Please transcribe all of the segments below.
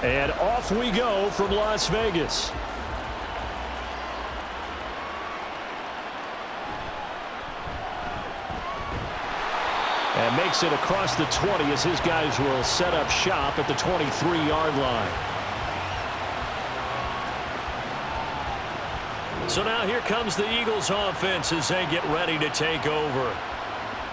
And off we go from Las Vegas. And makes it across the 20 as his guys will set up shop at the 23-yard line. So now here comes the Eagles offense as they get ready to take over.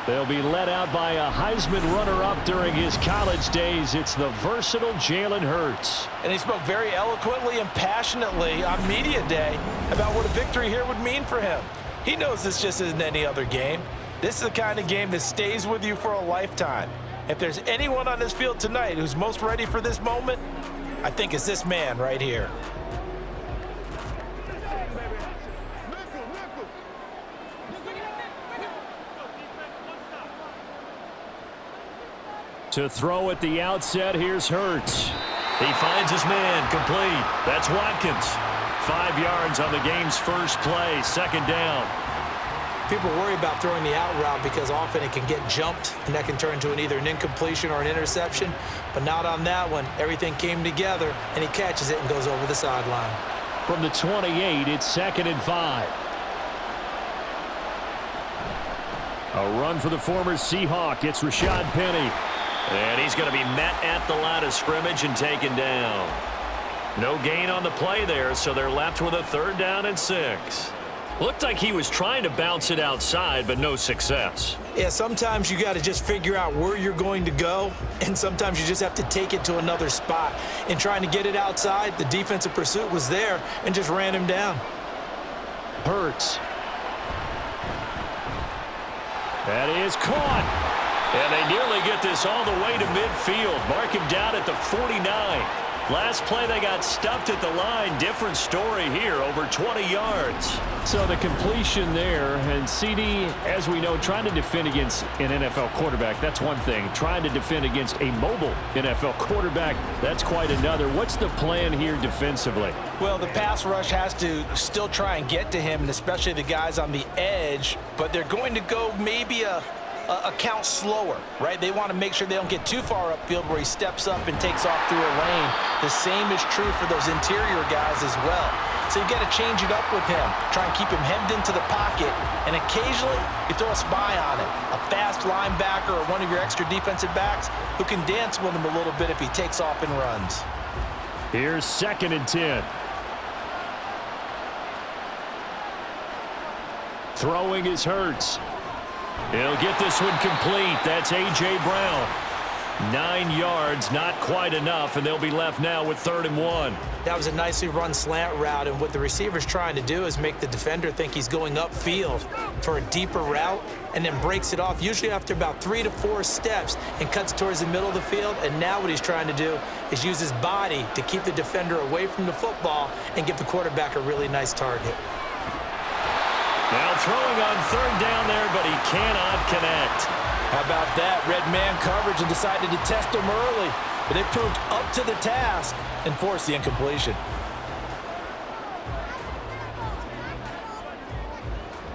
They'll be led out by a Heisman runner-up during his college days. It's the versatile Jalen Hurts. And he spoke very eloquently and passionately on media day about what a victory here would mean for him. He knows this just isn't any other game. This is the kind of game that stays with you for a lifetime. If there's anyone on this field tonight who's most ready for this moment, I think it's this man right here. To throw at the outset, here's Hurts. He finds his man, complete. That's Watkins. 5 yards on the game's first play, second down. People worry about throwing the out route because often it can get jumped, and that can turn into either an incompletion or an interception. But not on that one. Everything came together, and he catches it and goes over the sideline. From the 28, it's 2nd and 5. A run for the former Seahawk. It's Rashad Penny. And he's going to be met at the line of scrimmage and taken down. No gain on the play there, so they're left with a 3rd down and 6. Looked like he was trying to bounce it outside, but no success. Yeah, sometimes you got to just figure out where you're going to go, and sometimes you just have to take it to another spot. In trying to get it outside, the defensive pursuit was there and just ran him down. Hurts. That is caught. And they nearly get this all the way to midfield. Mark him down at the 49. Last play, they got stuffed at the line. Different story here, over 20 yards. So the completion there, and CD, as we know, trying to defend against an NFL quarterback, that's one thing. Trying to defend against a mobile NFL quarterback, that's quite another. What's the plan here defensively? Well, the pass rush has to still try and get to him, and especially the guys on the edge, but they're going to go maybe a count slower, right? They want to make sure they don't get too far upfield where he steps up and takes off through a lane. The same is true for those interior guys as well. So you got to change it up with him. Try and keep him hemmed into the pocket, and occasionally you throw a spy on him. A fast linebacker or one of your extra defensive backs who can dance with him a little bit if he takes off and runs. Here's 2nd and 10. Throwing is Hurts. He'll get this one complete. That's A.J. Brown. 9 yards, not quite enough, and they'll be left now with 3rd and 1. That was a nicely run slant route, and what the receiver's trying to do is make the defender think he's going upfield for a deeper route and then breaks it off, usually after about 3 to 4 steps, and cuts towards the middle of the field. And now what he's trying to do is use his body to keep the defender away from the football and give the quarterback a really nice target. Now throwing on 3rd down there, but he cannot connect. How about that? Red man coverage and decided to test him early, but it proved up to the task and forced the incompletion.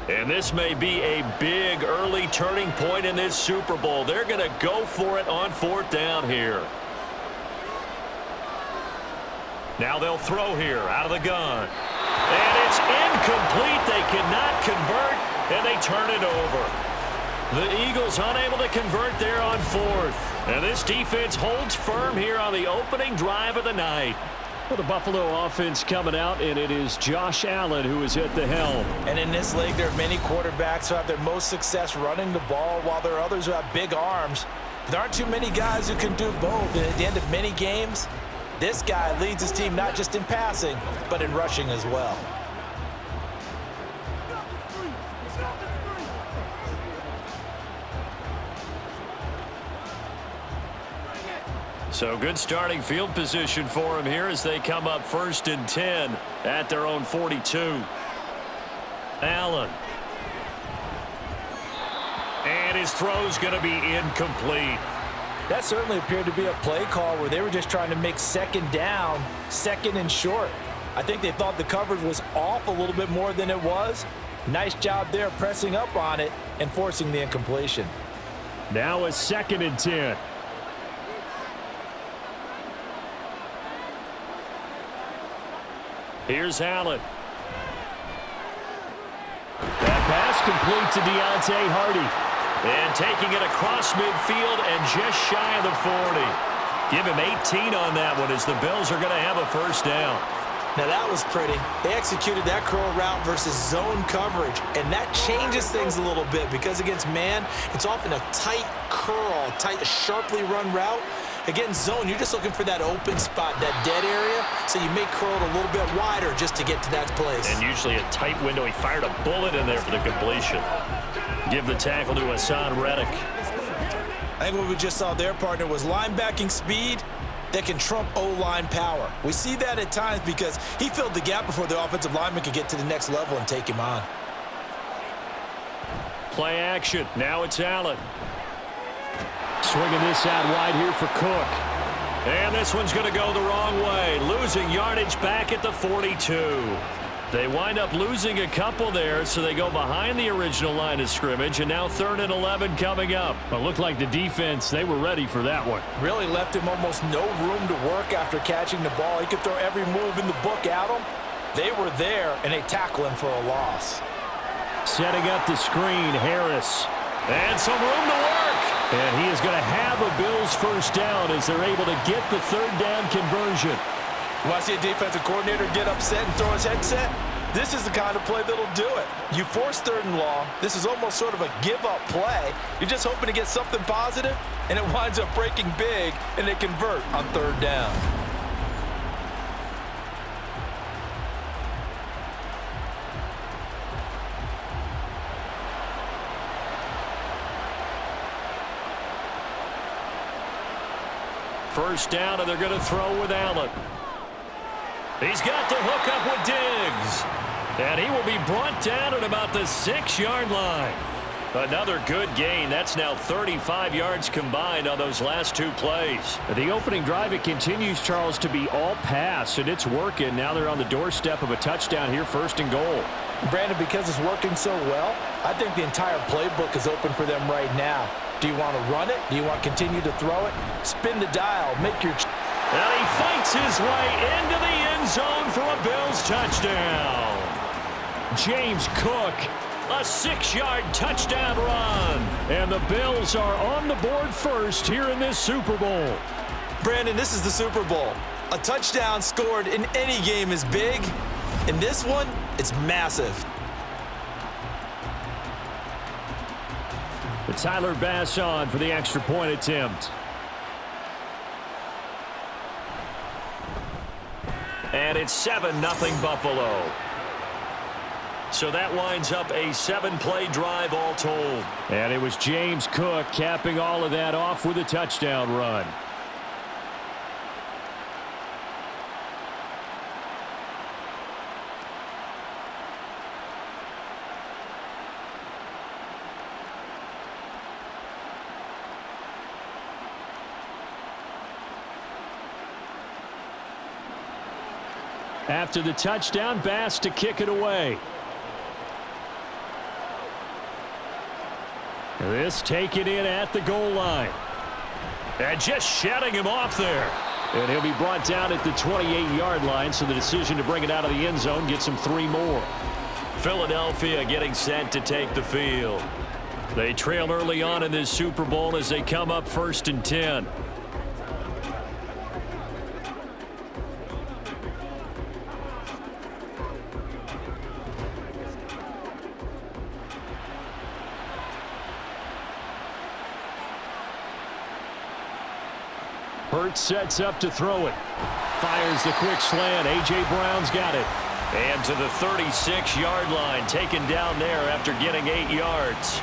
And this may be a big early turning point in this Super Bowl. They're going to go for it on 4th down here. Now they'll throw here out of the gun. And it's incomplete. They cannot convert, and they turn it over. The Eagles unable to convert there on 4th. And this defense holds firm here on the opening drive of the night. Well, the Buffalo offense coming out, and it is Josh Allen who is at the helm. And in this league, there are many quarterbacks who have their most success running the ball, while there are others who have big arms. There aren't too many guys who can do both. And at the end of many games, this guy leads his team not just in passing, but in rushing as well. So good starting field position for him here as they come up 1st and 10 at their own 42. Allen. And his throw's going to be incomplete. That certainly appeared to be a play call where they were just trying to make 2nd down, 2nd and short. I think they thought the coverage was off a little bit more than it was. Nice job there pressing up on it and forcing the incompletion. Now a 2nd and 10. Here's Allen. That pass complete to Deontay Hardy. And taking it across midfield and just shy of the 40. Give him 18 on that one as the Bills are going to have a first down. Now that was pretty. They executed that curl route versus zone coverage, and that changes things a little bit because against man, it's often a tight curl, tight, sharply run route. Against zone, you're just looking for that open spot, that dead area, so you may curl it a little bit wider just to get to that place. And usually a tight window. He fired a bullet in there for the completion. Give the tackle to Hassan Reddick. I think what we just saw there, partner, was linebacking speed that can trump O-line power. We see that at times because he filled the gap before the offensive lineman could get to the next level and take him on. Play action. Now it's Allen. Swinging this out wide here for Cook. And this one's going to go the wrong way. Losing yardage back at the 42. They wind up losing a couple there, so they go behind the original line of scrimmage, and now 3rd and 11 coming up. It looked like the defense, they were ready for that one. Really left him almost no room to work after catching the ball. He could throw every move in the book at him. They were there, and they tackle him for a loss. Setting up the screen, Harris. And some room to work. And he is going to have a Bills first down as they're able to get the 3rd down conversion. You want to see a defensive coordinator get upset and throw his headset? This is the kind of play that'll do it. You force 3rd and long. This is almost sort of a give-up play. You're just hoping to get something positive, and it winds up breaking big, and they convert on 3rd down. First down, and they're going to throw with Allen. He's got the hook up with Diggs. And he will be brought down at about the 6-yard line. Another good gain. That's now 35 yards combined on those last 2 plays. The opening drive, it continues, Charles, to be all pass, and it's working. Now they're on the doorstep of a touchdown here, 1st and goal. Brandon, because it's working so well, I think the entire playbook is open for them right now. Do you want to run it? Do you want to continue to throw it? Spin the dial. Make your... And he fights his way into the end zone for a Bills touchdown. James Cook, a 6-yard touchdown run. And the Bills are on the board first here in this Super Bowl. Brandon, this is the Super Bowl. A touchdown scored in any game is big. In this one, it's massive. But Tyler Bass on for the extra point attempt. And it's 7-0 Buffalo. So that winds up a 7-play drive all told. And it was James Cook capping all of that off with a touchdown run. After the touchdown, Bass to kick it away. This taken in at the goal line. And just shutting him off there. And he'll be brought down at the 28-yard line, so the decision to bring it out of the end zone gets him 3 more. Philadelphia getting set to take the field. They trail early on in this Super Bowl as they come up 1st and 10. Hurts sets up to throw it. Fires the quick slant. A.J. Brown's got it. And to the 36-yard line, taken down there after getting 8 yards.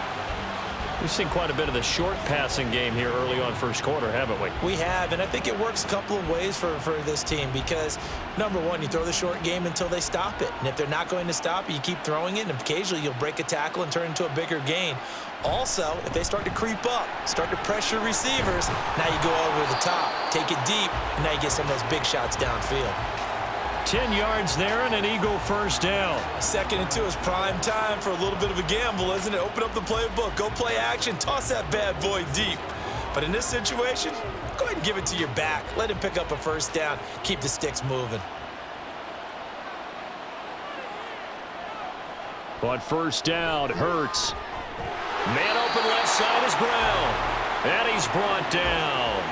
We've seen quite a bit of the short passing game here early on 1st quarter, haven't we? We have, and I think it works a couple of ways for this team because, number one, you throw the short game until they stop it. And if they're not going to stop it, you keep throwing it, and occasionally you'll break a tackle and turn it into a bigger gain. Also, if they start to creep up, start to pressure receivers, now you go over the top, take it deep, and now you get some of those big shots downfield. 10 yards there and an Eagle first down. 2nd and 2 is prime time for a little bit of a gamble, isn't it? Open up the playbook, go play action, toss that bad boy deep. But in this situation, go ahead and give it to your back. Let him pick up a first down, keep the sticks moving. On first down, Hurts. Man open left side is Brown. And he's brought down.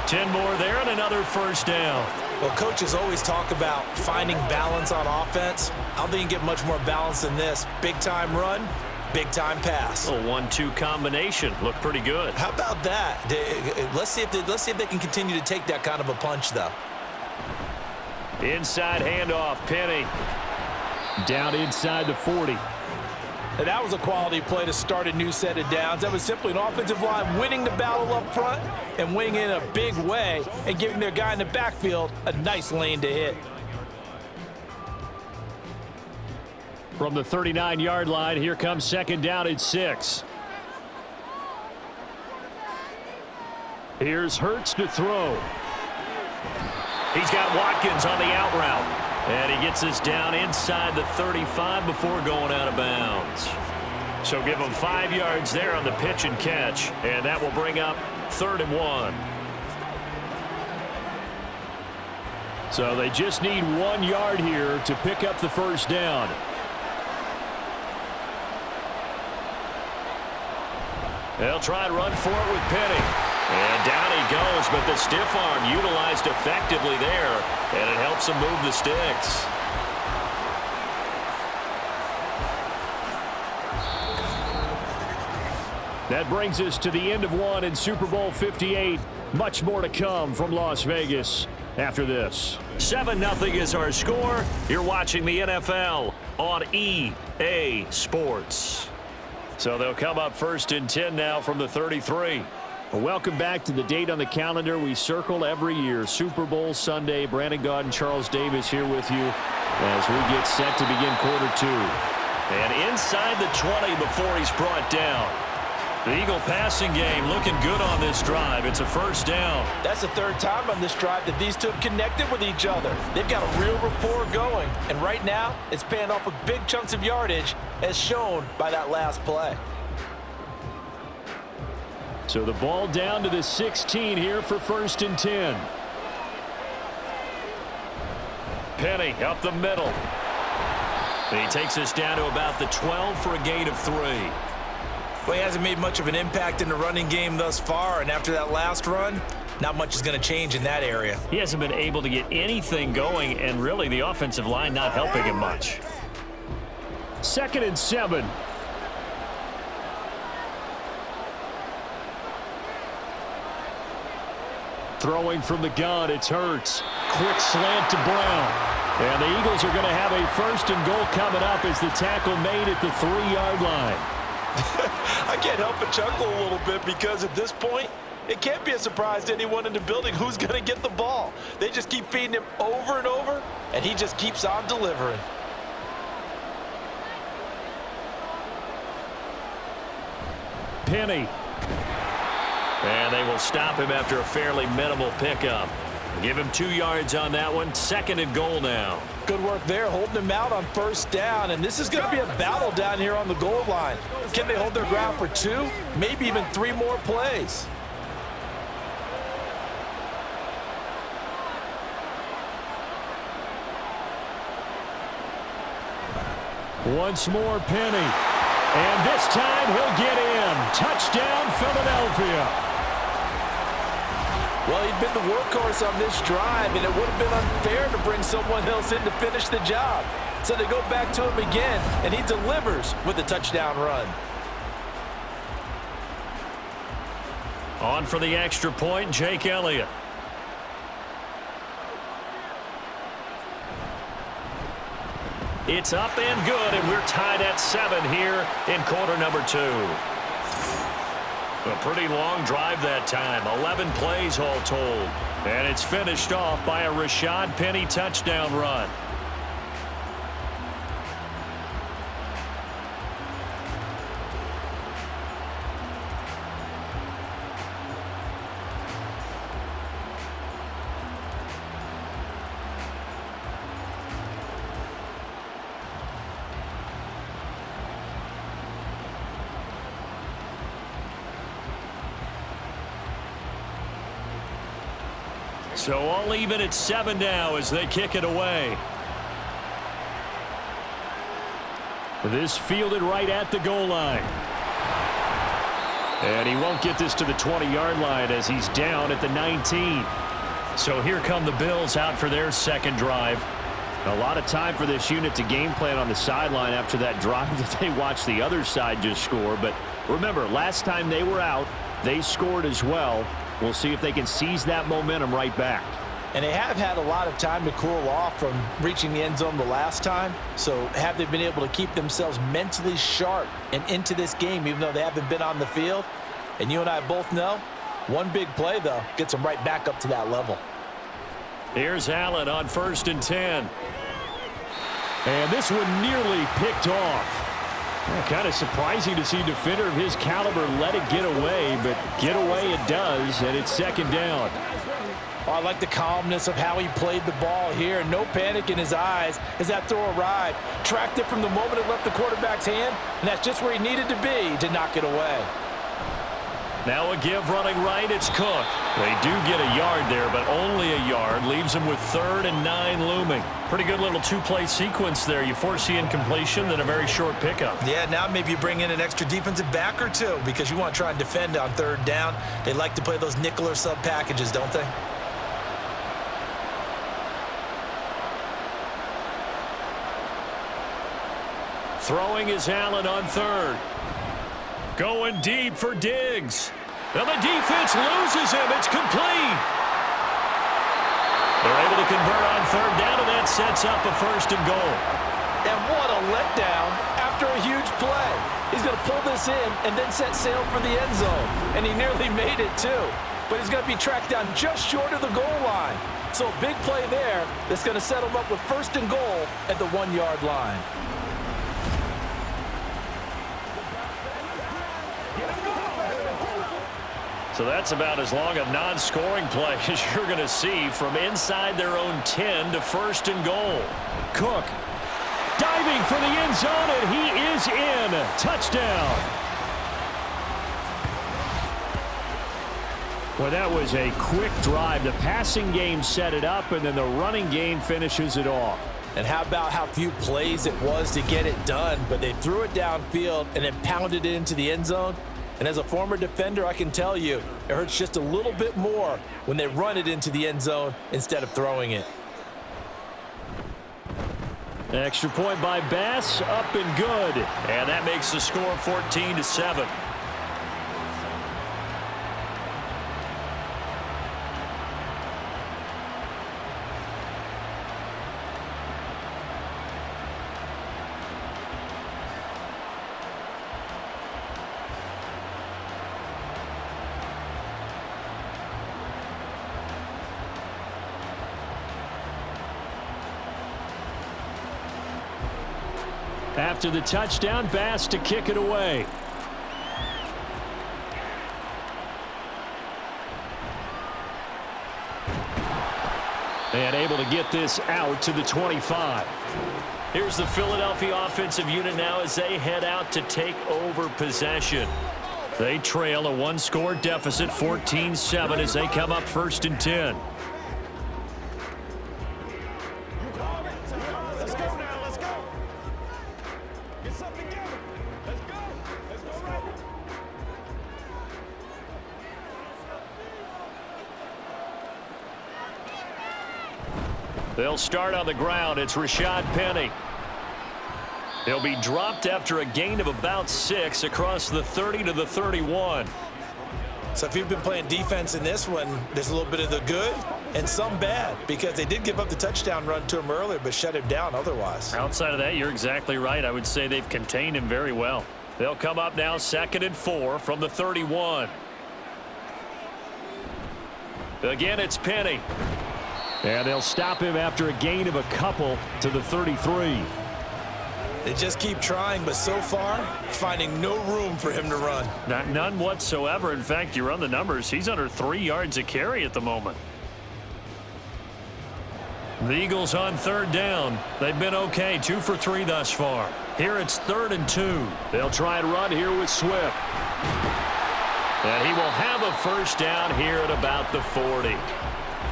10 more there and another first down. Well, coaches always talk about finding balance on offense. I don't think you can get much more balance than this. Big-time run, big-time pass. A 1-2 combination. Looked pretty good. How about that? Let's see if they can continue to take that kind of a punch, though. Inside handoff, Penny. Down inside the 40. And that was a quality play to start a new set of downs. That was simply an offensive line winning the battle up front and winning in a big way and giving their guy in the backfield a nice lane to hit. From the 39-yard line, here comes second down and 6. Here's Hurts to throw. He's got Watkins on the out route. And he gets us down inside the 35 before going out of bounds. So give him 5 yards there on the pitch and catch. And that will bring up 3rd and 1. So they just need 1 yard here to pick up the first down. They'll try and run for it with Penny. And down he goes, but the stiff arm utilized effectively there, and it helps him move the sticks. That brings us to the end of one in Super Bowl 58. Much more to come from Las Vegas after this. 7-0 is our score. You're watching the NFL on EA Sports. So they'll come up 1st and 10 now from the 33. Well, welcome back to the date on the calendar we circle every year. Super Bowl Sunday. Brandon Gaud and Charles Davis here with you as we get set to begin quarter 2. And inside the 20 before he's brought down. The Eagle passing game looking good on this drive. It's a first down. That's the 3rd time on this drive that these two have connected with each other. They've got a real rapport going. And right now, it's paying off with big chunks of yardage as shown by that last play. So the ball down to the 16 here for 1st and 10. Penny up the middle. And he takes us down to about the 12 for a gain of 3. Well, he hasn't made much of an impact in the running game thus far, and after that last run, not much is going to change in that area. He hasn't been able to get anything going, and really the offensive line not helping him much. 2nd and 7. Throwing from the gun, it's Hurts. Quick slant to Brown. And the Eagles are going to have a 1st and goal coming up as the tackle made at the 3-yard line. I can't help but chuckle a little bit because at this point, it can't be a surprise to anyone in the building who's going to get the ball. They just keep feeding him over and over, and he just keeps on delivering. Penny. And they will stop him after a fairly minimal pickup. Give him 2 yards on that one. 2nd and goal now. Good work there, holding him out on 1st down. And this is going to be a battle down here on the goal line. Can they hold their ground for 2, maybe even 3 more plays? Once more, Penny. And this time he'll get in. Touchdown, Philadelphia. Well, he'd been the workhorse on this drive, and it would have been unfair to bring someone else in to finish the job. So they go back to him again, and he delivers with a touchdown run. On for the extra point, Jake Elliott. It's up and good, and we're tied at 7 here in quarter number 2. A pretty long drive that time, 11 plays all told. And it's finished off by a Rashad Penny touchdown run. So all even at 7 now as they kick it away. This fielded right at the goal line. And he won't get this to the 20-yard line as he's down at the 19. So here come the Bills out for their second drive. A lot of time for this unit to game plan on the sideline after that drive that they watched the other side just score. But remember, last time they were out, they scored as well. We'll see if they can seize that momentum right back. And they have had a lot of time to cool off from reaching the end zone the last time. So have they been able to keep themselves mentally sharp and into this game even though they haven't been on the field? And you and I both know, one big play, though, gets them right back up to that level. Here's Allen on 1st and 10. And this one nearly picked off. Kind of surprising to see a defender of his caliber let it get away, but get away it does, and it's second down. Oh, I like the calmness of how he played the ball here. No panic in his eyes as that throw arrived. Tracked it from the moment it left the quarterback's hand, and that's just where he needed to be to knock it away. Now a give running right, it's Cook. They do get a yard there, but only a yard. Leaves them with 3rd and 9 looming. Pretty good little two-play sequence there. You force the incompletion, then a very short pickup. Yeah, now maybe you bring in an extra defensive back or two because you want to try and defend on 3rd down. They like to play those nickel or sub packages, don't they? Throwing is Allen on 3rd. Going deep for Diggs. And the defense loses him. It's complete. They're able to convert on 3rd down, and that sets up a 1st and goal. And what a letdown after a huge play. He's going to pull this in and then set sail for the end zone. And he nearly made it, too. But he's going to be tracked down just short of the goal line. So a big play there that's going to set him up with 1st and goal at the 1-yard line. So that's about as long a non-scoring play as you're going to see from inside their own 10 to 1st and goal. Cook diving for the end zone, and he is in. Touchdown. Well, that was a quick drive. The passing game set it up, and then the running game finishes it off. And how about how few plays it was to get it done, but they threw it downfield and then pounded it into the end zone. And as a former defender, I can tell you, it hurts just a little bit more when they run it into the end zone instead of throwing it. Extra point by Bass, up and good. And that makes the score 14-7. After the touchdown, Bass to kick it away. And able to get this out to the 25. Here's the Philadelphia offensive unit now as they head out to take over possession. They trail a 1-score deficit, 14-7, as they come up 1st and 10. They'll start on the ground. It's Rashad Penny. He'll be dropped after a gain of about 6 across the 30 to the 31. So if you've been playing defense in this one, there's a little bit of the good and some bad because they did give up the touchdown run to him earlier but shut him down otherwise. Outside of that, you're exactly right. I would say they've contained him very well. They'll come up now 2nd and 4 from the 31. Again, it's Penny. And they'll stop him after a gain of a couple to the 33. They just keep trying, but so far, finding no room for him to run. None whatsoever. In fact, you run the numbers. He's under 3 yards a carry at the moment. The Eagles on 3rd down. They've been okay, 2 for 3 thus far. Here it's 3rd and 2. They'll try and run here with Swift. And he will have a 1st down here at about the 40.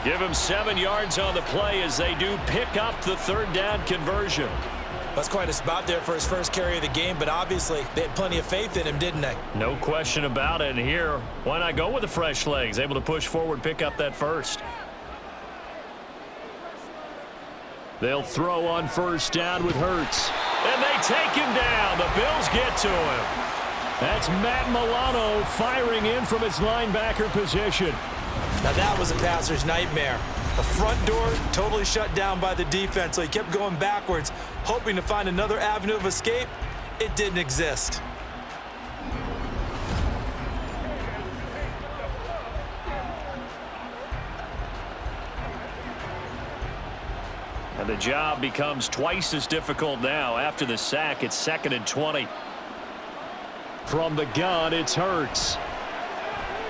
Give him 7 yards on the play as they do pick up the 3rd down conversion. That's quite a spot there for his first carry of the game, but obviously they had plenty of faith in him, didn't they? No question about it. And here, why not go with the fresh legs? Able to push forward, pick up that first. They'll throw on first down with Hurts. And they take him down. The Bills get to him. That's Matt Milano firing in from his linebacker position. Now that was a passer's nightmare. The front door totally shut down by the defense, so he kept going backwards, hoping to find another avenue of escape. It didn't exist. And the job becomes twice as difficult now. After the sack, it's 2nd and 20. From the gun, it's Hurts.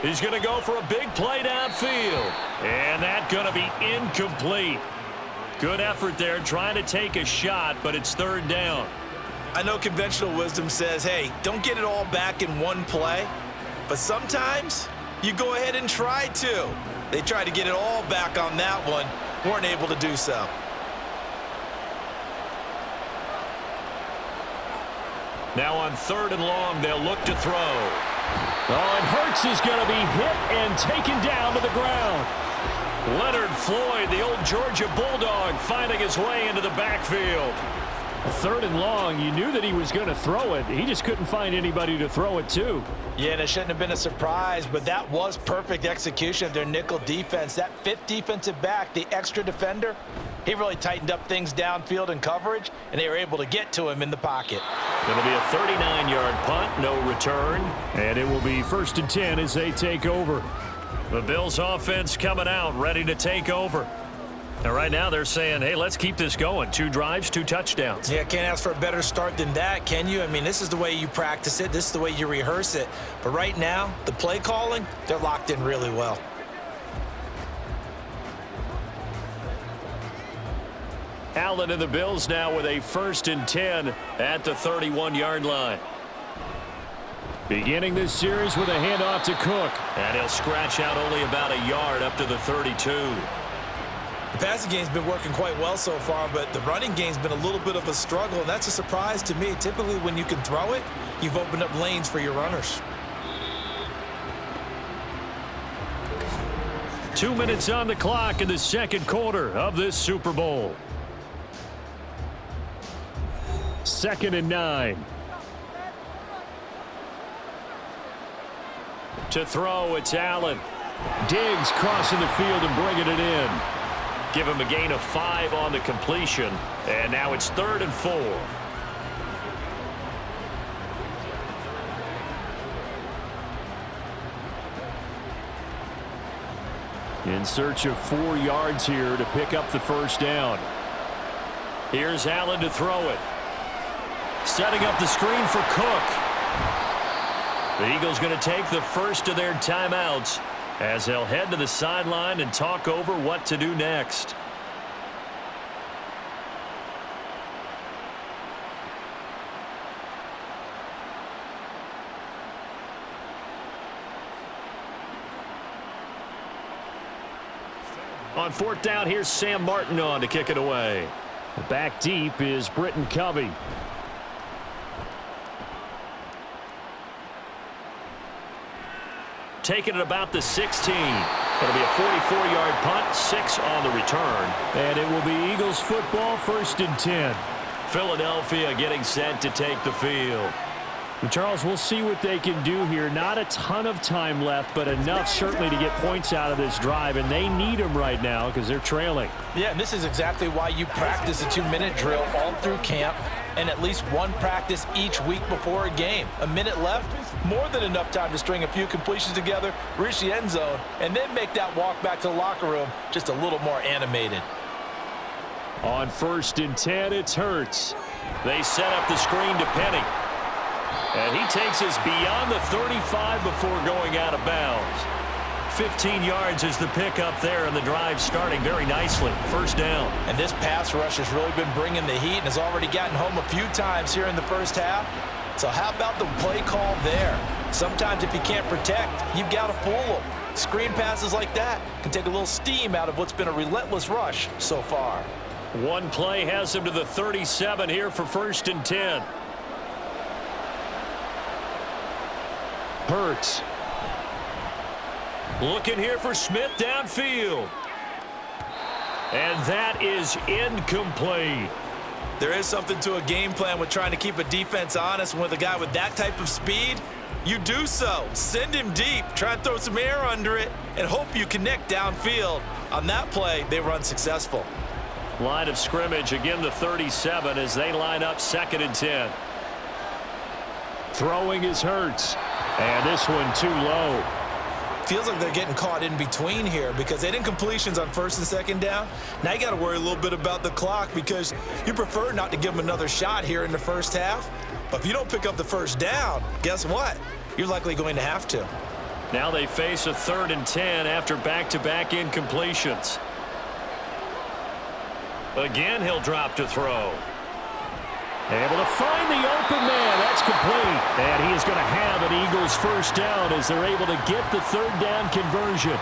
He's going to go for a big play downfield. And that's going to be incomplete. Good effort there trying to take a shot, but it's 3rd down. I know conventional wisdom says, hey, don't get it all back in one play. But sometimes you go ahead and try to. They tried to get it all back on that one. Weren't able to do so. Now on 3rd and long, they'll look to throw. Oh, and Hurts is going to be hit and taken down to the ground. Leonard Floyd, the old Georgia Bulldog, finding his way into the backfield. 3rd and long, you knew that he was going to throw it. He just couldn't find anybody to throw it to. Yeah, and it shouldn't have been a surprise, but that was perfect execution of their nickel defense. That 5th defensive back, the extra defender, he really tightened up things downfield in coverage, and they were able to get to him in the pocket. It'll be a 39-yard punt, no return. And it will be 1st and 10 as they take over. The Bills offense coming out, ready to take over. And right now they're saying, hey, let's keep this going. 2 drives, 2 touchdowns. Yeah, can't ask for a better start than that, can you? I mean, this is the way you practice it. This is the way you rehearse it. But right now, the play calling, they're locked in really well. Allen and the Bills now with a 1st and 10 at the 31-yard line. Beginning this series with a handoff to Cook. And he'll scratch out only about a yard up to the 32. The passing game's been working quite well so far, but the running game's been a little bit of a struggle, and that's a surprise to me. Typically, when you can throw it, you've opened up lanes for your runners. 2 minutes on the clock in the 2nd quarter of this Super Bowl. 2nd and 9. To throw, it's Allen. Diggs crossing the field and bringing it in. Give him a gain of 5 on the completion. And now it's 3rd and 4. In search of 4 yards here to pick up the 1st down. Here's Allen to throw it. Setting up the screen for Cook. The Eagles going to take the first of their timeouts as they'll head to the sideline and talk over what to do next. On 4th down, here's Sam Martin on to kick it away. Back deep is Britton Covey. Taking it about the 16. It'll be a 44-yard punt, 6 on the return. And it will be Eagles football, 1st and 10. Philadelphia getting set to take the field. And Charles, we'll see what they can do here. Not a ton of time left, but enough certainly to get points out of this drive, and they need them right now because they're trailing. Yeah, and this is exactly why you practice a 2-minute drill all through camp and at least one practice each week before a game. A minute left, more than enough time to string a few completions together, reach the end zone, and then make that walk back to the locker room just a little more animated. On 1st and 10, it's Hurts. They set up the screen to Penny. And he takes us beyond the 35 before going out of bounds. 15 yards is the pickup there, and the drive starting very nicely. 1st down. And this pass rush has really been bringing the heat and has already gotten home a few times here in the 1st half. So how about the play call there? Sometimes if you can't protect, you've got to fool them. Screen passes like that can take a little steam out of what's been a relentless rush so far. One play has him to the 37 here for 1st and 10. Hurts. Looking here for Smith downfield. And that is incomplete. There is something to a game plan with trying to keep a defense honest. With a guy with that type of speed, you do so. Send him deep, try and throw some air under it, and hope you connect downfield. On that play, they were unsuccessful. Line of scrimmage, again the 37 as they line up 2nd and 10. Throwing is Hurts. And this one too low. Feels like they're getting caught in between here because they didn't completions on 1st and 2nd down. Now you got to worry a little bit about the clock because you prefer not to give them another shot here in the first half. But if you don't pick up the 1st down, guess what? You're likely going to have to. Now they face a 3rd and 10 after back-to-back incompletions. Again, he'll drop to throw. Able to find the open man. That's complete. And he is going to have an Eagles 1st down as they're able to get the 3rd down conversion.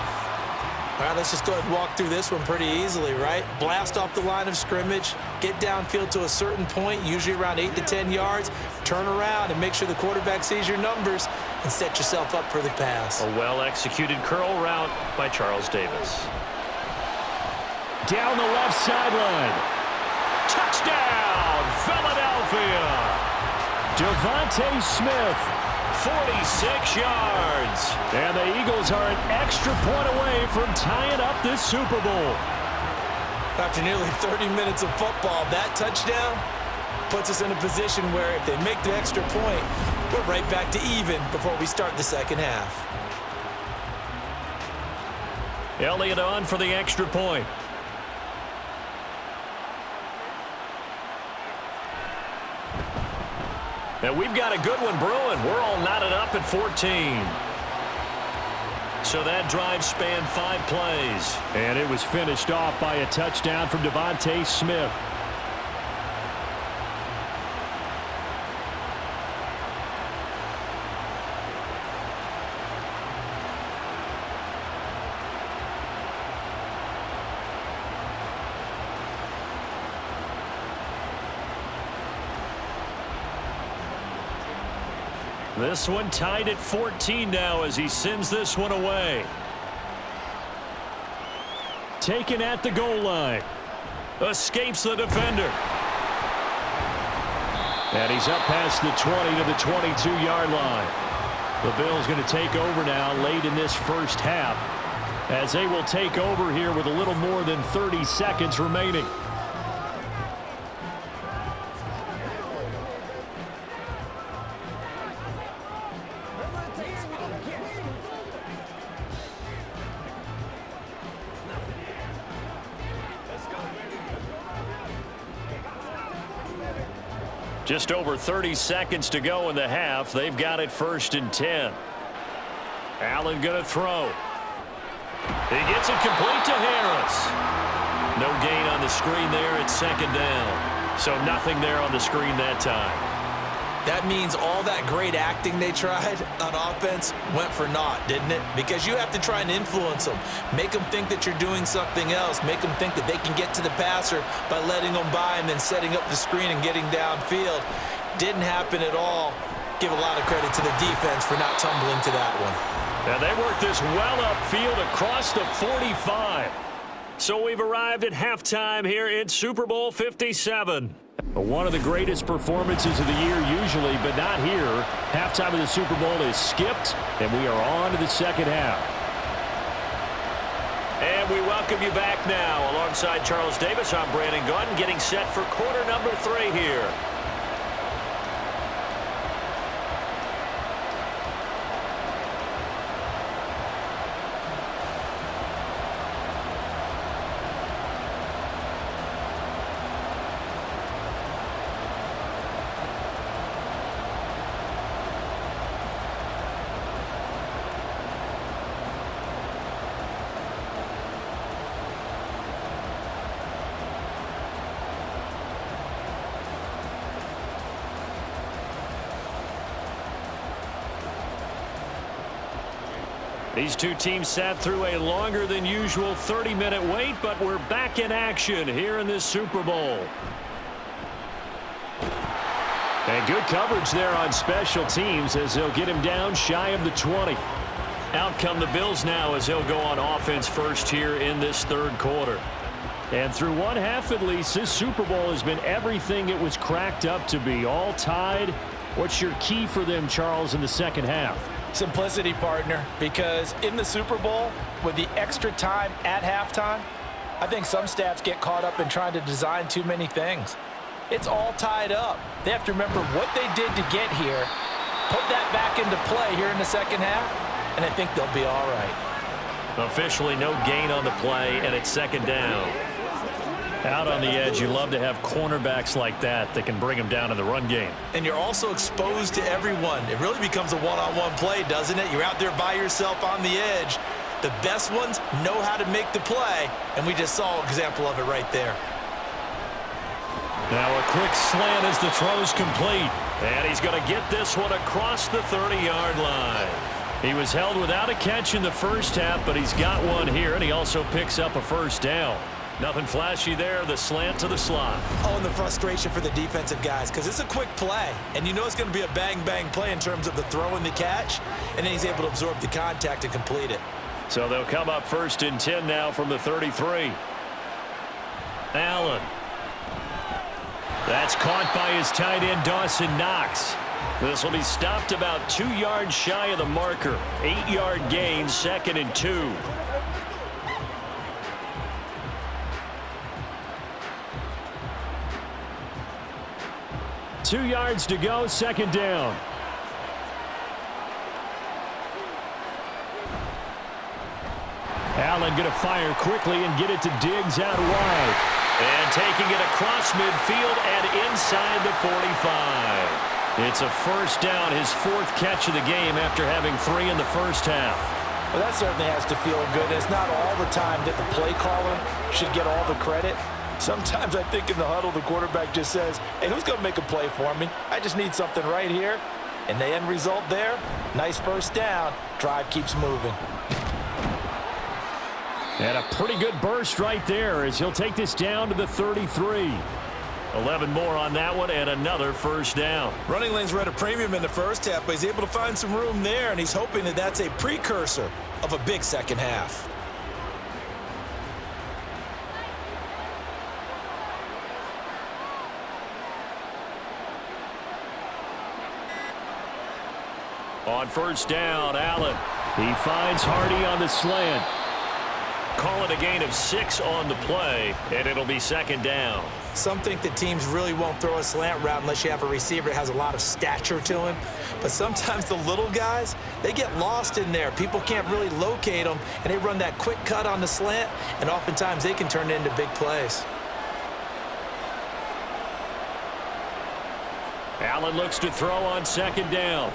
All right, let's just go ahead and walk through this one pretty easily, right? Blast off the line of scrimmage, get downfield to a certain point, usually around 8 to 10 yards, turn around and make sure the quarterback sees your numbers and set yourself up for the pass. A well-executed curl route by Charles Davis. Down the left sideline. Touchdown, Philadelphia! Devontae Smith. 46 yards. And the Eagles are an extra point away from tying up this Super Bowl. After nearly 30 minutes of football, that touchdown puts us in a position where if they make the extra point, we're right back to even before we start the 2nd half. Elliott on for the extra point. And we've got a good one brewing. We're all knotted up at 14. So that drive spanned 5 plays. And it was finished off by a touchdown from Devontae Smith. This one tied at 14 now as he sends this one away. Taken at the goal line. Escapes the defender. And he's up past the 20 to the 22-yard line. The Bills going to take over now late in this first half as they will take over here with a little more than 30 seconds remaining. Just over 30 seconds to go in the half. They've got it 1st and 10. Allen going to throw. He gets it complete to Harris. No gain on the screen there at 2nd down. So nothing there on the screen that time. That means all that great acting they tried on offense went for naught, didn't it? Because you have to try and influence them. Make them think that you're doing something else. Make them think that they can get to the passer by letting them by and then setting up the screen and getting downfield. Didn't happen at all. Give a lot of credit to the defense for not tumbling to that one. Now they worked this well upfield across the 45. So we've arrived at halftime here in Super Bowl 57. One of the greatest performances of the year usually, but not here. Halftime of the Super Bowl is skipped, and we are on to the 2nd half. And we welcome you back now. Alongside Charles Davis, I'm Brandon Gaudin, getting set for quarter number 3 here. These two teams sat through a longer than usual 30-minute wait, but we're back in action here in this Super Bowl. And good coverage there on special teams as they'll get him down shy of the 20. Out come the Bills now as they'll go on offense first here in this third quarter. And through one half at least, this Super Bowl has been everything it was cracked up to be. All tied. What's your key for them, Charles, in the second half? Simplicity, partner, because in the Super Bowl, with the extra time at halftime, I think some staffs get caught up in trying to design too many things. It's all tied up. They have to remember what they did to get here, put that back into play here in the second half, and I think they'll be all right. Officially no gain on the play, and it's second down. Out on the edge, you love to have cornerbacks like that can bring them down in the run game. And you're also exposed to everyone. It really becomes a one-on-one play, doesn't it? You're out there by yourself on the edge. The best ones know how to make the play, and we just saw an example of it right there. Now a quick slant as the throw's complete. And he's going to get this one across the 30-yard line. He was held without a catch in the first half, but he's got one here, and he also picks up a first down. Nothing flashy there, the slant to the slot. Oh, and the frustration for the defensive guys, because it's a quick play, and you know it's going to be a bang-bang play in terms of the throw and the catch, and then he's able to absorb the contact and complete it. So they'll come up first and 10 now from the 33. Allen. That's caught by his tight end, Dawson Knox. This will be stopped about 2 yards shy of the marker. 8-yard gain, 2nd and 2. Two yards to go, second down. Allen going to fire quickly and get it to Diggs out wide. And taking it across midfield and inside the 45. It's a first down, his 4th catch of the game after having 3 in the first half. Well, that certainly has to feel good. It's not all the time that the play caller should get all the credit. Sometimes I think in the huddle, the quarterback just says, hey, who's going to make a play for me? I just need something right here. And the end result there, nice first down. Drive keeps moving. And a pretty good burst right there as he'll take this down to the 33. 11 more on that one and another first down. Running lanes were at a premium in the first half, but he's able to find some room there, and he's hoping that that's a precursor of a big second half. On first down, Allen. He finds Hardy on the slant. Call it a gain of 6 on the play, and it'll be second down. Some think that teams really won't throw a slant route unless you have a receiver that has a lot of stature to him. But sometimes the little guys, they get lost in there. People can't really locate them, and they run that quick cut on the slant, and oftentimes they can turn it into big plays. Allen looks to throw on second down.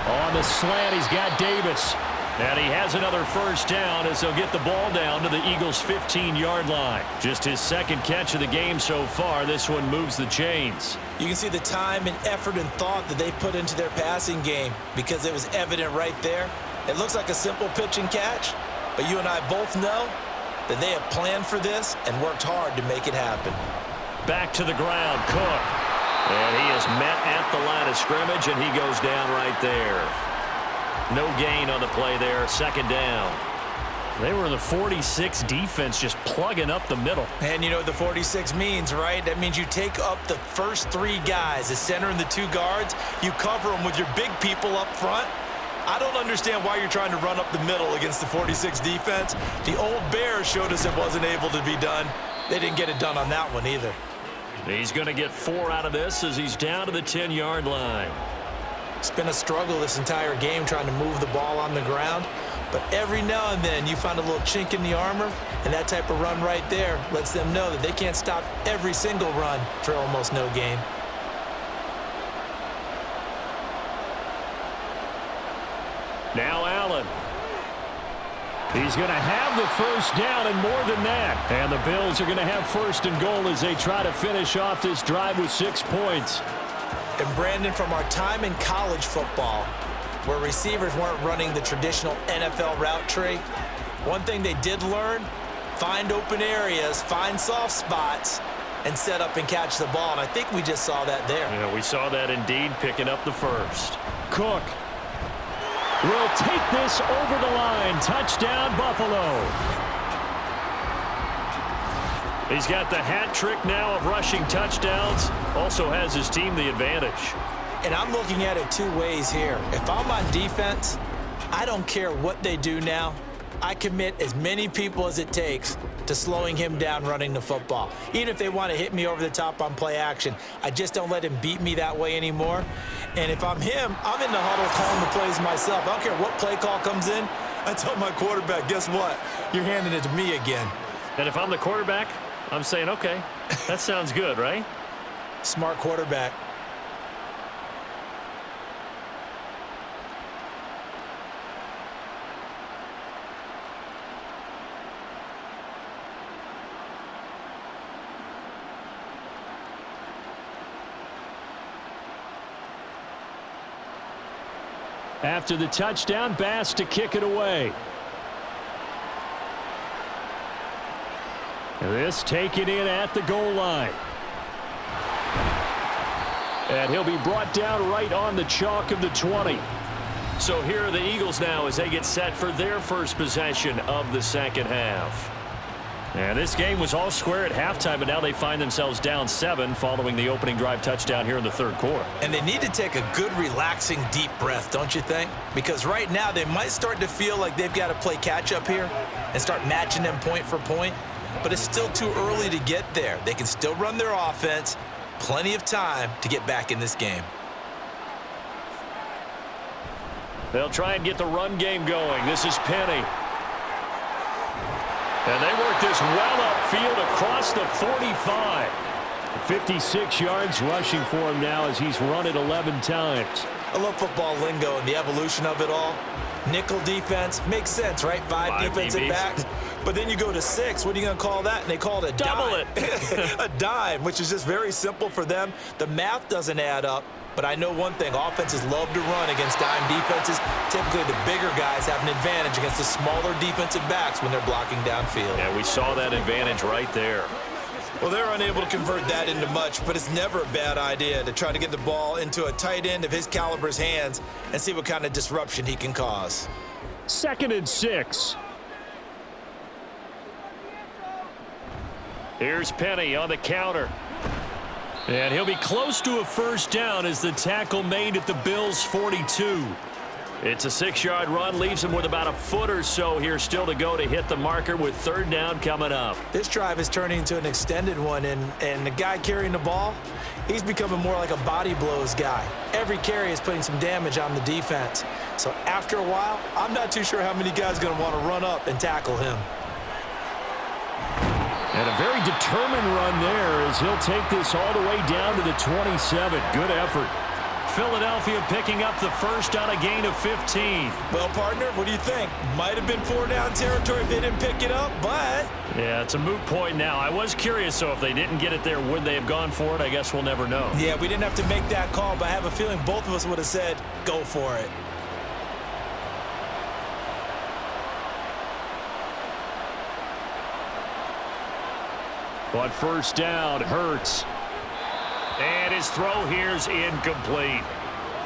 On the slant, he's got Davis. And he has another first down as they'll get the ball down to the Eagles' 15-yard line. Just his 2nd catch of the game so far. This one moves the chains. You can see the time and effort and thought that they put into their passing game because it was evident right there. It looks like a simple pitch and catch, but you and I both know that they have planned for this and worked hard to make it happen. Back to the ground, Cook. And he is met at the line of scrimmage, and he goes down right there. No gain on the play there, second down. They were the 46 defense just plugging up the middle. And you know what the 46 means, right? That means you take up the first 3 guys, the center and the 2 guards. You cover them with your big people up front. I don't understand why you're trying to run up the middle against the 46 defense. The old Bears showed us it wasn't able to be done. They didn't get it done on that one either. He's going to get 4 out of this as he's down to the 10-yard line. It's been a struggle this entire game trying to move the ball on the ground. But every now and then you find a little chink in the armor, and that type of run right there lets them know that they can't stop every single run for almost no gain. Now Allen. He's going to have the first down and more than that. And the Bills are going to have first and goal as they try to finish off this drive with 6 points. And Brandon, from our time in college football, where receivers weren't running the traditional NFL route tree. One thing they did learn, find open areas, find soft spots, and set up and catch the ball. And I think we just saw that there. Yeah, we saw that indeed, picking up the first. Cook will take this over the line. Touchdown, Buffalo. He's got the hat trick now of rushing touchdowns. Also has his team the advantage. And I'm looking at it two ways here. If I'm on defense, I don't care what they do now. I commit as many people as it takes to slowing him down running the football. Even if they want to hit me over the top on play action, I just don't let him beat me that way anymore. And if I'm him, I'm in the huddle calling the plays myself. I don't care what play call comes in. I tell my quarterback, guess what? You're handing it to me again. And if I'm the quarterback, I'm saying, okay, that sounds good, right? Smart quarterback. After the touchdown, Bass to kick it away. This taken in at the goal line. And he'll be brought down right on the chalk of the 20. So here are the Eagles now as they get set for their first possession of the second half. And this game was all square at halftime, but now they find themselves down 7 following the opening drive touchdown here in the third quarter. And they need to take a good, relaxing, deep breath, don't you think? Because right now they might start to feel like they've got to play catch-up here and start matching them point for point. But it's still too early to get there. They can still run their offense. Plenty of time to get back in this game. They'll try and get the run game going. This is Penny. And they work this well upfield across the 45. 56 yards rushing for him now as he's run it 11 times. I love football lingo and the evolution of it all. Nickel defense makes sense, right? Five defensive DBs. backs. But then you go to 6. What are you going to call that? And they call it a Double dime. A dime, which is just very simple for them. The math doesn't add up. But I know one thing. Offenses love to run against dime defenses. Typically, the bigger guys have an advantage against the smaller defensive backs when they're blocking downfield. Yeah, we saw that advantage right there. Well, they're unable to convert that into much, but it's never a bad idea to try to get the ball into a tight end of his caliber's hands and see what kind of disruption he can cause. 2nd and 6. Here's Penny on the counter. And he'll be close to a first down as the tackle made at the Bills' 42. It's a 6-yard run, leaves him with about a foot or so here still to go to hit the marker with 3rd down coming up. This drive is turning into an extended one, and the guy carrying the ball, he's becoming more like a body blows guy. Every carry is putting some damage on the defense. So after a while, I'm not too sure how many guys are going to want to run up and tackle him. And a very determined run there as he'll take this all the way down to the 27. Good effort. Philadelphia picking up the first on a gain of 15. Well, partner, what do you think? Might have been 4-down territory if they didn't pick it up, but... Yeah, it's a moot point now. I was curious, so if they didn't get it there, would they have gone for it? I guess we'll never know. Yeah, we didn't have to make that call, but I have a feeling both of us would have said, go for it. But first down, Hurts. And his throw here's incomplete.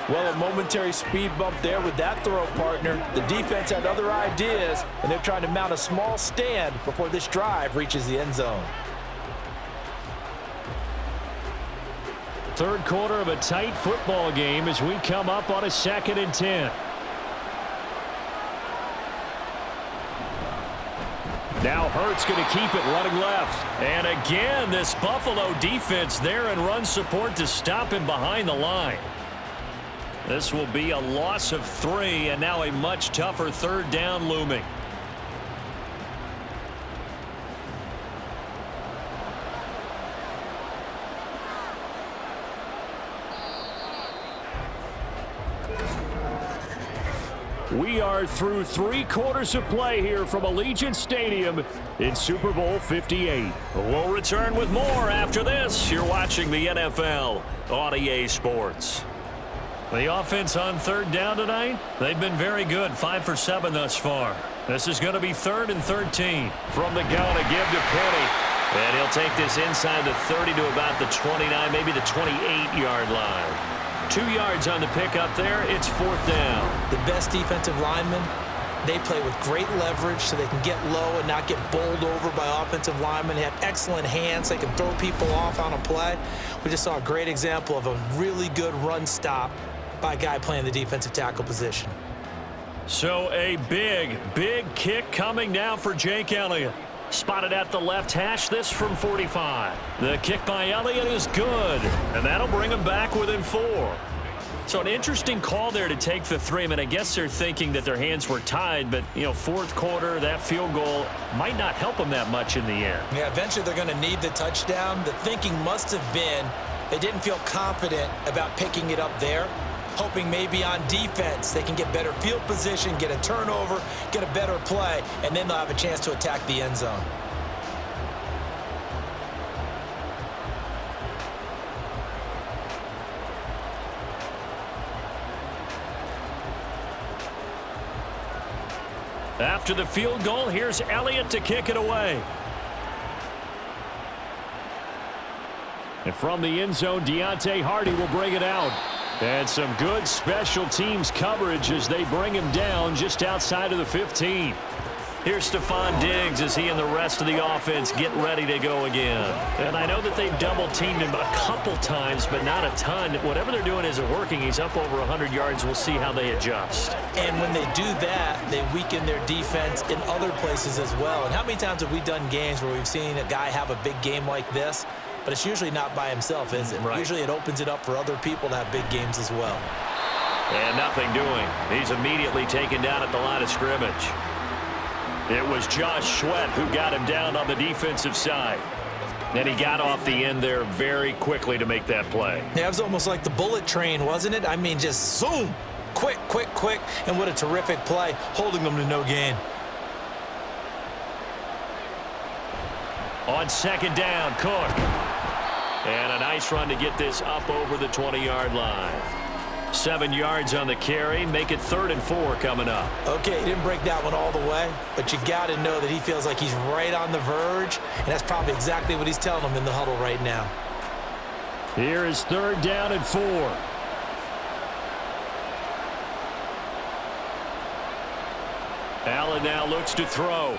Well, a momentary speed bump there with that throw, partner. The defense had other ideas, and they're trying to mount a small stand before this drive reaches the end zone. Third quarter of a tight football game as we come up on a 2nd and 10. Now Hurts going to keep it running left. And again, this Buffalo defense there and run support to stop him behind the line. This will be a loss of 3, and now a much tougher 3rd down looming. We are through 3 quarters of play here from Allegiant Stadium in Super Bowl 58. We'll return with more after this. You're watching the NFL on EA Sports. The offense on third down tonight, they've been very good, 5 for 7 thus far. This is going to be 3rd and 13. From the gun to give to Penny. And he'll take this inside the 30 to about the 29, maybe the 28-yard line. 2 yards on the pickup there. It's 4th down. The best defensive linemen, they play with great leverage so they can get low and not get bowled over by offensive linemen. They have excellent hands. They can throw people off on a play. We just saw a great example of a really good run stop by a guy playing the defensive tackle position. So a big, big kick coming now for Jake Elliott. Spotted at the left hash, this from 45. The kick by Elliott is good, and that'll bring him back within 4. So an interesting call there to take the 3. I mean, I guess they're thinking that their hands were tied, but, you know, 4th quarter, that field goal might not help them that much in the air. Yeah, eventually they're going to need the touchdown. The thinking must have been they didn't feel confident about picking it up there, hoping maybe on defense they can get better field position, get a turnover, get a better play, and then they'll have a chance to attack the end zone. After the field goal, here's Elliott to kick it away. And from the end zone, Deontay Hardy will bring it out. And some good special teams coverage as they bring him down just outside of the 15. Here's Stephon Diggs as he and the rest of the offense get ready to go again. And I know that they've double-teamed him a couple times, but not a ton. Whatever they're doing isn't working. He's up over 100 yards. We'll see how they adjust. And when they do that, they weaken their defense in other places as well. And how many times have we done games where we've seen a guy have a big game like this? But it's usually not by himself, is it? Right. Usually it opens it up for other people to have big games as well. And nothing doing. He's immediately taken down at the line of scrimmage. It was Josh Sweat who got him down on the defensive side. And he got off the end there very quickly to make that play. Yeah, it was almost like the bullet train, wasn't it? I mean, just zoom. Quick, quick, quick. And what a terrific play, holding them to no gain. On 2nd down, Cook. And a nice run to get this up over the 20-yard line. 7 yards on the carry. Make it 3rd and 4 coming up. Okay, he didn't break that one all the way, but you got to know that he feels like he's right on the verge, and that's probably exactly what he's telling them in the huddle right now. Here is 3rd down and 4. Allen now looks to throw.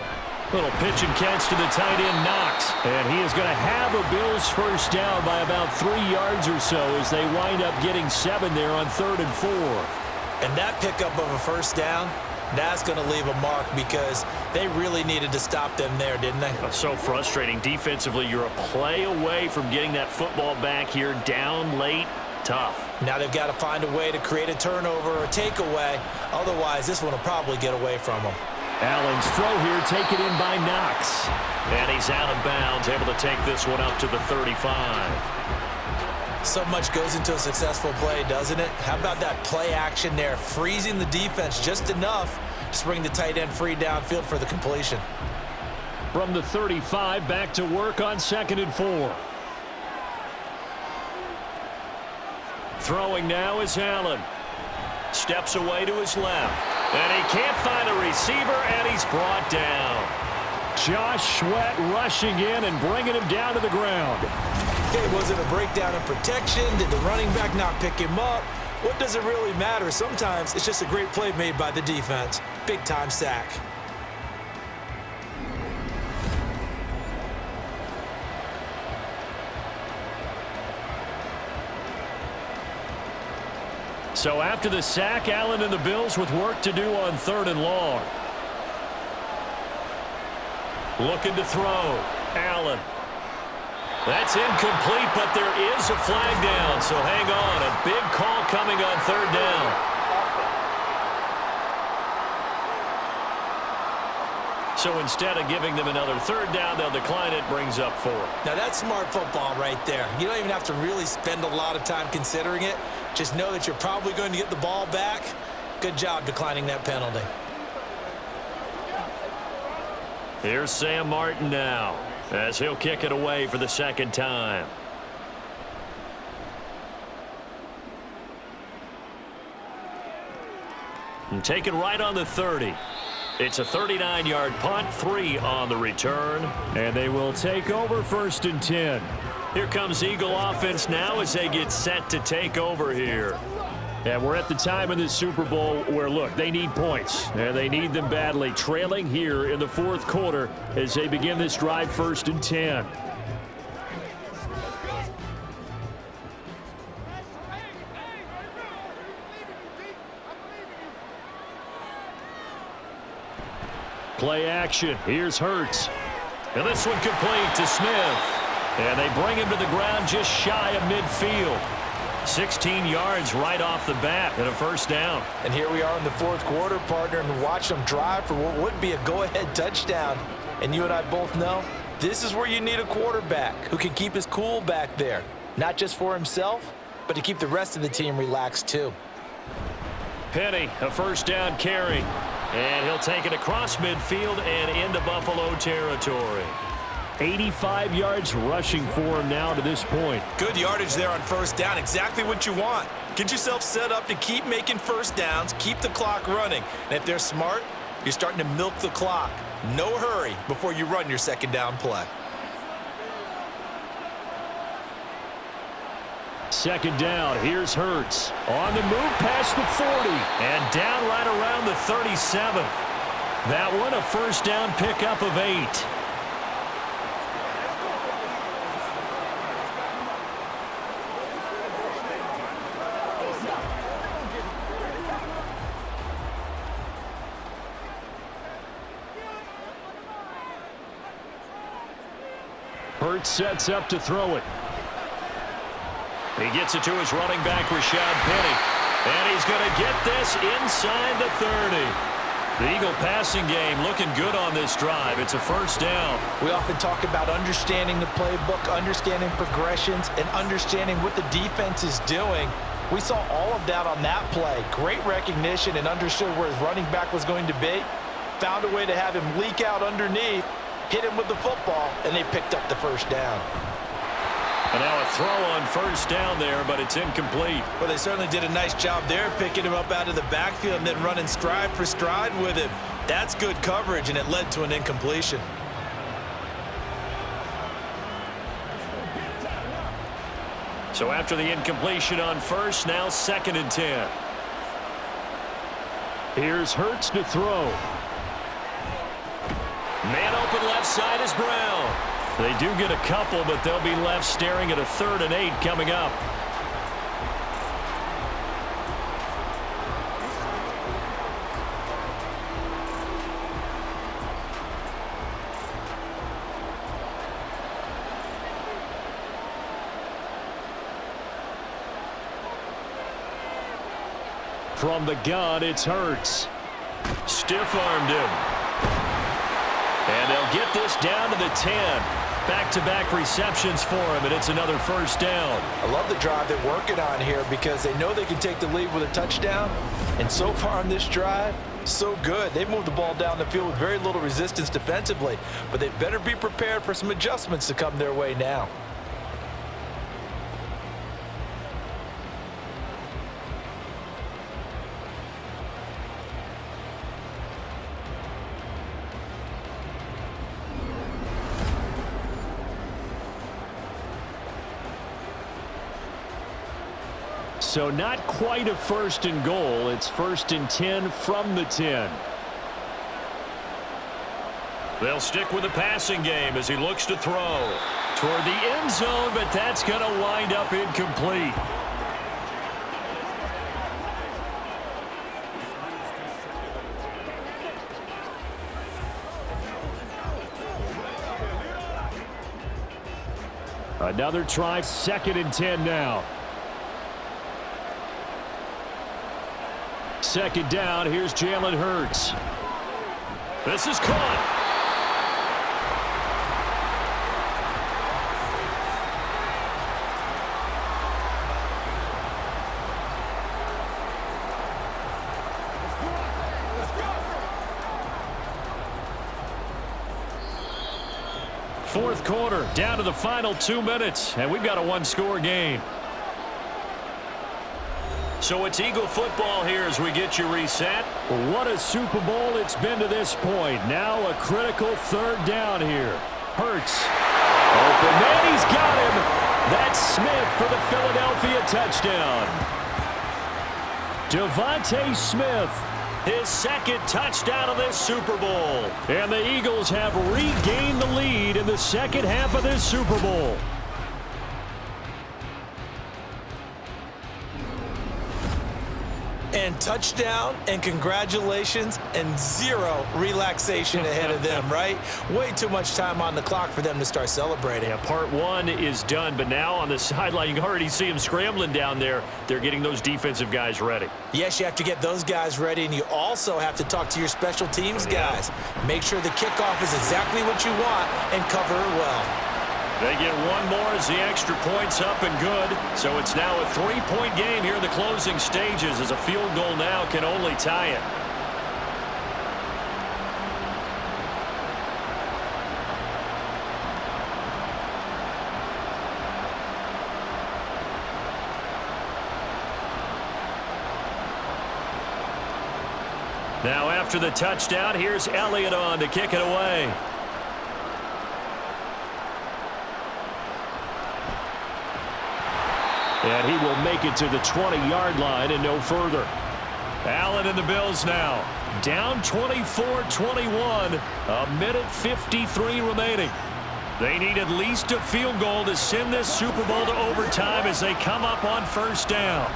Little pitch and catch to the tight end, Knox. And he is going to have a Bills first down by about 3 yards or so as they wind up getting 7 there on 3rd and 4. And that pickup of a first down, that's going to leave a mark because they really needed to stop them there, didn't they? So frustrating. Defensively, you're a play away from getting that football back here down late. Tough. Now they've got to find a way to create a turnover or takeaway. Otherwise, this one will probably get away from them. Allen's throw here taken in by Knox. And he's out of bounds, able to take this one up to the 35. So much goes into a successful play, doesn't it? How about that play action there, freezing the defense just enough to bring the tight end free downfield for the completion. From the 35, back to work on 2nd and 4. Throwing now is Allen. Steps away to his left. And he can't find a receiver, and he's brought down. Josh Sweat rushing in and bringing him down to the ground. Okay, was it a breakdown in protection? Did the running back not pick him up? What does it really matter? Sometimes it's just a great play made by the defense. Big-time sack. So after the sack, Allen and the Bills with work to do on 3rd and long. Looking to throw. Allen. That's incomplete, but there is a flag down, so hang on. A big call coming on 3rd down. So instead of giving them another 3rd down, they'll decline it, brings up 4. Now that's smart football right there. You don't even have to really spend a lot of time considering it. Just know that you're probably going to get the ball back. Good job declining that penalty. Here's Sam Martin now as he'll kick it away for the 2nd time. And taken right on the 30. It's a 39-yard punt, 3 on the return. And they will take over 1st and 10. Here comes Eagle offense now as they get set to take over here. And we're at the time in this Super Bowl where, look, they need points. And they need them badly. Trailing here in the 4th quarter as they begin this drive 1st and 10. Play action. Here's Hurts. And this one complete to Smith. And they bring him to the ground just shy of midfield. 16 yards right off the bat and a 1st down. And here we are in the 4th quarter, partner, and watch them drive for what would be a go-ahead touchdown. And you and I both know this is where you need a quarterback who can keep his cool back there. Not just for himself, but to keep the rest of the team relaxed too. Penny, a 1st down carry. And he'll take it across midfield and into Buffalo territory. 85 yards rushing for him now to this point. Good yardage there on 1st down. Exactly what you want. Get yourself set up to keep making 1st downs, keep the clock running. And if they're smart, you're starting to milk the clock. No hurry before you run your 2nd down play. 2nd down. Here's Hurts. On the move past the 40. And down right around the 37. That one a 1st down pickup of 8. Hurts sets up to throw it. He gets it to his running back, Rashad Penny. And he's going to get this inside the 30. The Eagle passing game looking good on this drive. It's a 1st down. We often talk about understanding the playbook, understanding progressions, and understanding what the defense is doing. We saw all of that on that play. Great recognition and understood where his running back was going to be. Found a way to have him leak out underneath, hit him with the football, and they picked up the 1st down. And now a throw on 1st down there, but it's incomplete. Well, they certainly did a nice job there, picking him up out of the backfield and then running stride for stride with him. That's good coverage, and it led to an incompletion. So after the incompletion on 1st, now 2nd and 10. Here's Hurts to throw. Man open left side is Brown. They do get a couple, but they'll be left staring at a 3rd and 8 coming up. From the gun, it's Hurts. Stiff-armed him. And they'll get this down to the 10. Back-to-back receptions for him, and it's another 1st down. I love the drive they're working on here because they know they can take the lead with a touchdown. And so far on this drive, so good. They've moved the ball down the field with very little resistance defensively, but they better be prepared for some adjustments to come their way now. So not quite a 1st and goal. It's 1st and 10 from the 10. They'll stick with the passing game as he looks to throw toward the end zone, but that's going to wind up incomplete. Another try, 2nd and 10 now. 2nd down, here's Jalen Hurts. This is caught. Fourth quarter, down to the final 2 minutes, and we've got a 1-score game. So it's Eagle football here as we get you reset. What a Super Bowl it's been to this point. Now a critical third down here. Hurts. Open man, he's got him. That's Smith for the Philadelphia touchdown. Devontae Smith. His second touchdown of this Super Bowl. And the Eagles have regained the lead in the second half of this Super Bowl. And touchdown and congratulations and zero relaxation ahead of them, right? Way too much time on the clock for them to start celebrating. Yeah, part one is done, but now on the sideline, you can already see them scrambling down there. They're getting those defensive guys ready. Yes, you have to get those guys ready, and you also have to talk to your special teams guys. Make sure the kickoff is exactly what you want and cover it well. They get one more as the extra point's up and good. So it's now a 3-point game here in the closing stages as a field goal now can only tie it. Now after the touchdown, here's Elliott on to kick it away. And he will make it to the 20-yard line and no further. Allen and the Bills now. Down 24-21. A minute 53 remaining. They need at least a field goal to send this Super Bowl to overtime as they come up on first down.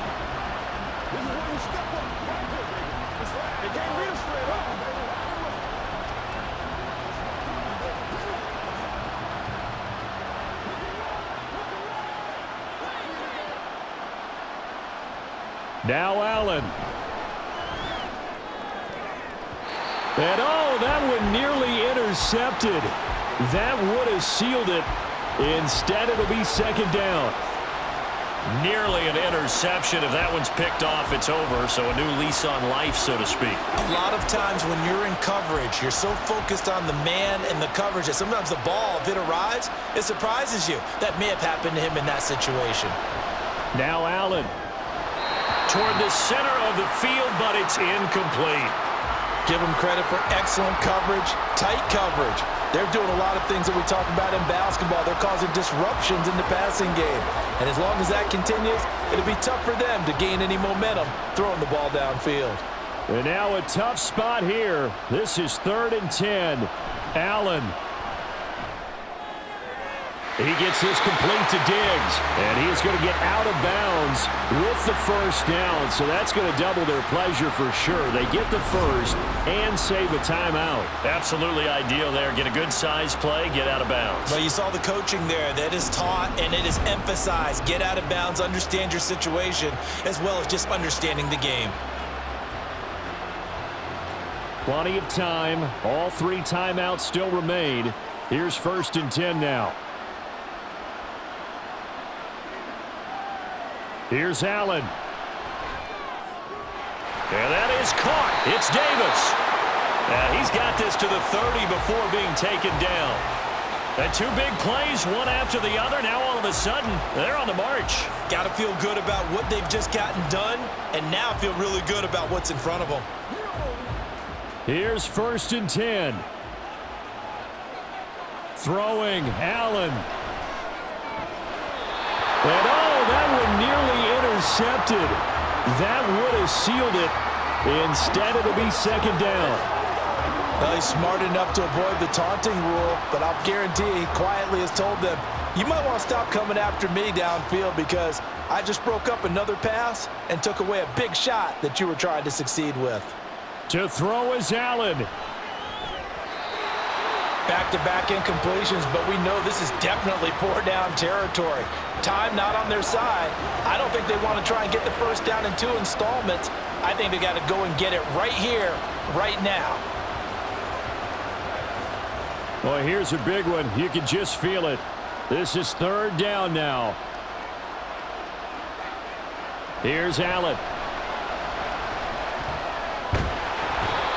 Now Allen. And oh, that one nearly intercepted. That would have sealed it. Instead, it'll be second down. Nearly an interception. If that one's picked off, it's over. So a new lease on life, so to speak. A lot of times when you're in coverage, you're so focused on the man and the coverage that sometimes the ball, if it arrives, it surprises you. That may have happened to him in that situation. Now Allen. Toward the center of the field, but it's incomplete. Give them credit for excellent coverage, tight coverage. They're doing a lot of things that we talk about in basketball. They're causing disruptions in the passing game. And as long as that continues, it'll be tough for them to gain any momentum throwing the ball downfield. And now a tough spot here. This is 3rd and 10. Allen. He gets this complete to Diggs, and he is going to get out of bounds with the first down, so that's going to double their pleasure for sure. They get the first and save a timeout. Absolutely ideal there. Get a good size play, get out of bounds. Well, you saw the coaching there. That is taught and it is emphasized. Get out of bounds, understand your situation, as well as just understanding the game. Plenty of time. All 3 timeouts still remain. Here's 1st and 10 now. Here's Allen. And that is caught. It's Davis. And he's got this to the 30 before being taken down. And 2 big plays, one after the other. Now all of a sudden, they're on the march. Got to feel good about what they've just gotten done, and now feel really good about what's in front of them. Here's 1st and 10. Throwing, Allen. And oh, that one nearly intercepted. That would have sealed it. Instead, it'll be second down. Well, he's smart enough to avoid the taunting rule, but I'll guarantee he quietly has told them, you might want to stop coming after me downfield because I just broke up another pass and took away a big shot that you were trying to succeed with. To throw is Allen. Back-to-back incompletions, but we know this is definitely 4-down territory. Time not on their side. I don't think they want to try and get the first down in 2 installments. I think they got to go and get it right here, right now. Well, here's a big one. You can just feel it. This is 3rd down now. Here's Allen.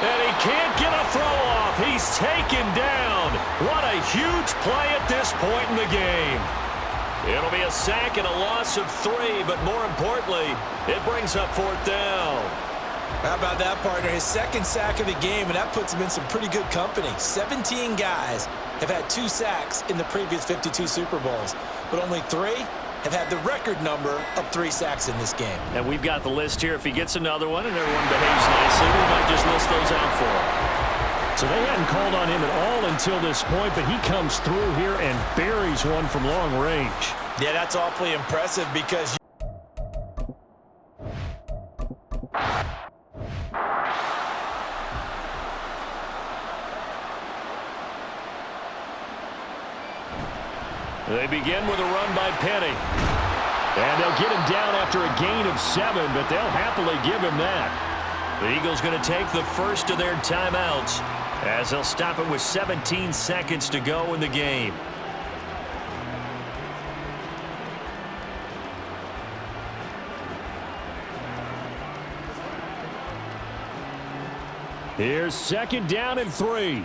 And he can't get a throw off. He's taken down. What a huge play at this point in the game. It'll be a sack and a loss of 3, but more importantly, it brings up 4th down. How about that, partner? His second sack of the game, and that puts him in some pretty good company. 17 guys have had 2 sacks in the previous 52 Super Bowls, but only 3 have had the record number of 3 sacks in this game. And we've got the list here. If he gets another one and everyone behaves nicely, we might just list those out for him. So they hadn't called on him at all until this point, but he comes through here and buries one from long range. Yeah, that's awfully impressive because they begin with a run by Penny. And they'll get him down after a gain of 7, but they'll happily give him that. The Eagles going to take the first of their timeouts as they'll stop it with 17 seconds to go in the game. Here's 2nd down and 3.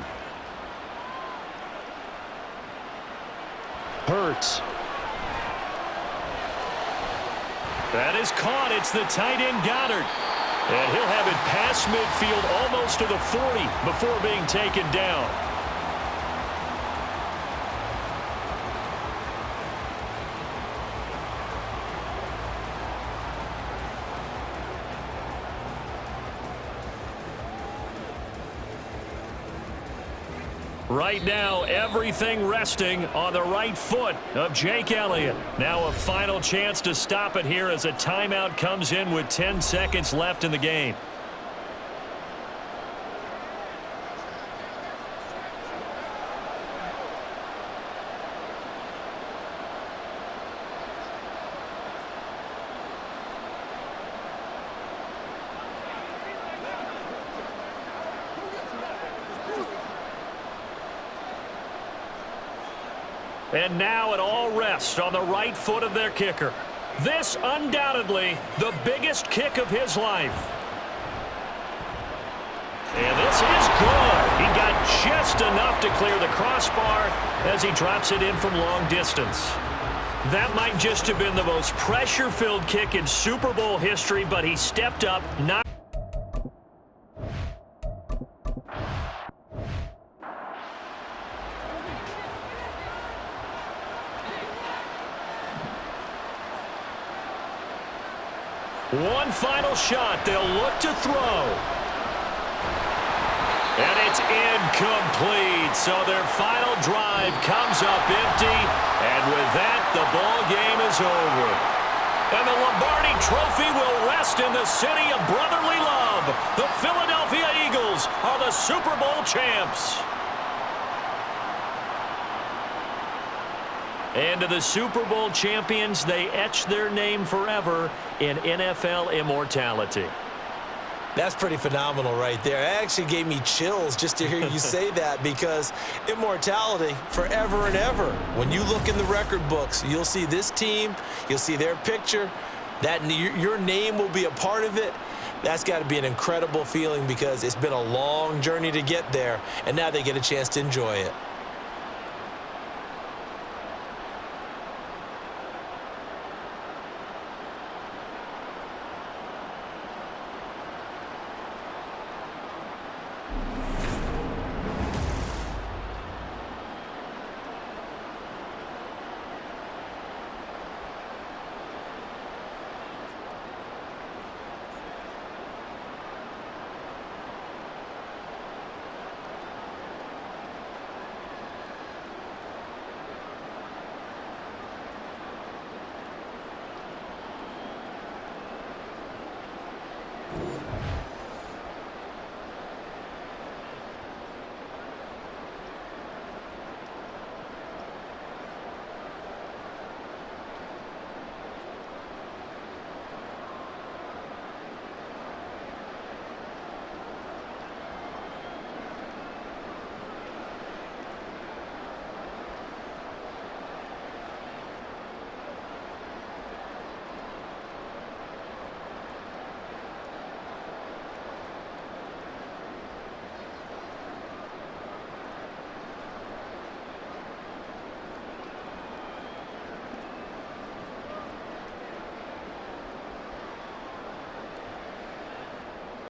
Hurts. That is caught. It's the tight end Goddard. And he'll have it past midfield almost to the 40 before being taken down. Right now, everything resting on the right foot of Jake Elliott. Now a final chance to stop it here as a timeout comes in with 10 seconds left in the game. And now it all rests on the right foot of their kicker. This undoubtedly the biggest kick of his life. And this is good. He got just enough to clear the crossbar as he drops it in from long distance. That might just have been the most pressure-filled kick in Super Bowl history, but he stepped up, not one final shot. They'll look to throw. And it's incomplete. So their final drive comes up empty. And with that, the ball game is over. And the Lombardi Trophy will rest in the city of brotherly love. The Philadelphia Eagles are the Super Bowl champs. And to the Super Bowl champions, they etch their name forever in NFL immortality. That's pretty phenomenal right there. It actually gave me chills just to hear you say that, because immortality forever and ever. When you look in the record books, you'll see this team, you'll see their picture, that your name will be a part of it. That's got to be an incredible feeling, because it's been a long journey to get there, and now they get a chance to enjoy it.